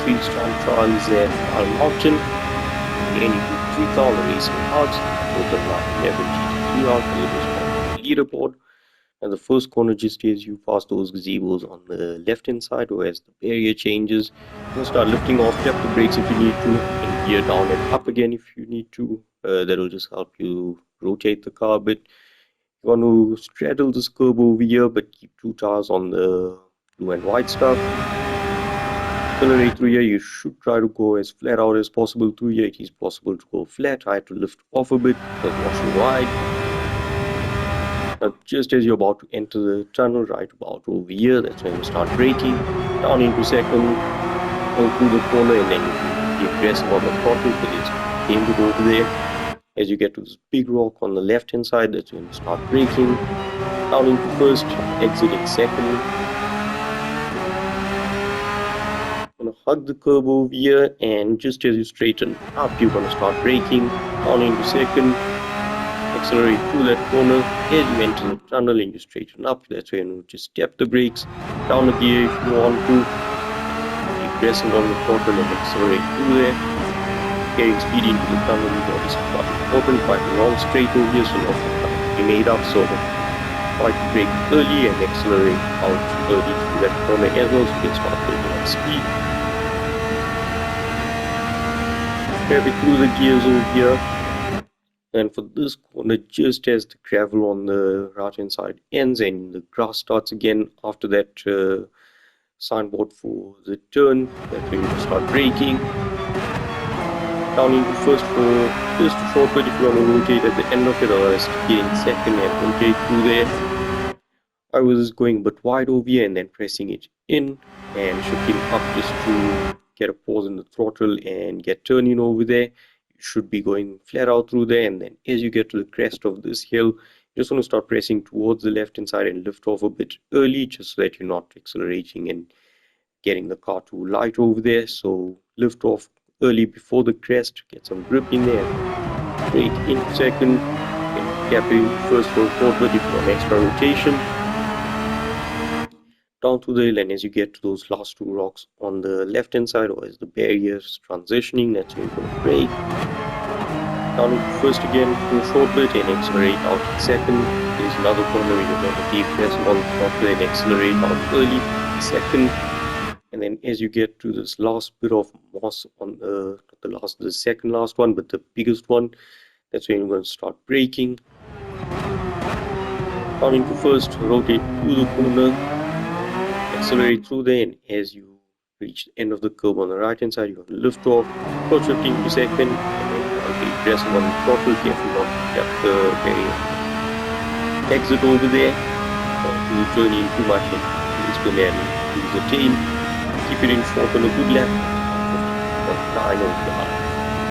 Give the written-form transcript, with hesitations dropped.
3-star trials at Al Mountain, and you do 3,000 racing cards with the 911 GT3 on the leaderboard. And the first corner, just as you pass those gazebos on the left hand side, or as the barrier changes, you'll start lifting off, tap the brakes if you need to, and gear down and up again if you need to. That will just help you rotate the car a bit. You want to straddle this curb over here, but keep 2 tires on the blue and white stuff. Accelerate through here. You should try to go as flat out as possible through here. It is possible to go flat. I had to lift off a bit because washing wide. Now, just as you're about to enter the tunnel, right about over here, that's when you start braking. Down into second, go through the corner, and then you be aggressive on the throttle because it's aimed over there. As you get to this big rock on the left hand side, that's when you start braking. Down into first, exiting second. Gonna hug the curb over here, and just as you straighten up, you're gonna start braking. Down into second. Accelerate through that corner. As you enter the tunnel and you straighten up, that's when you just step the brakes, down the gear if you want to. Be aggressive on the throttle and accelerate through there. Getting speed into the tunnel is obviously quite important. Quite a long straight over here, so not be made up. So try to brake early and accelerate out early through that corner as well, so you can start building up speed. Grab it through the gears over here. And for this corner, just as the gravel on the right hand side ends and the grass starts again after that signboard for the turn, that's when you start braking. Down into first for just a shortcut if you want to rotate at the end of it, or else getting second and rotate through there. I was going a bit wide over here and then pressing it in and shifting up just to get a pause in the throttle and get turning over there. You should be going flat out through there, and then as you get to the crest of this hill, you just want to start pressing towards the left hand side and lift off a bit early, just so that you're not accelerating and getting the car too light over there. So lift off early before the crest, get some grip in there, brake into second, and gap in first for a short bit if you want extra rotation. Down to the hill, and as you get to those last 2 rocks on the left hand side, or as the barriers transitioning, that's when you're going to brake. Down into first again for a short bit and accelerate out in second. There's another corner where you're going to keep pressing on the throttle and accelerate out early in second. And then as you get to this last bit of moss on the second last one, but the biggest one, that's when you're going to start braking. Down into first, rotate through the corner, accelerate through there, and as you reach the end of the curve on the right hand side, you're going to lift off, approach 15 per second, and then be aggressive on the throttle, careful not to tap the barrier. Exit over there, to turn in too much and spin and lose the tail. Keep it in short on a good lap, 15.9 over the line.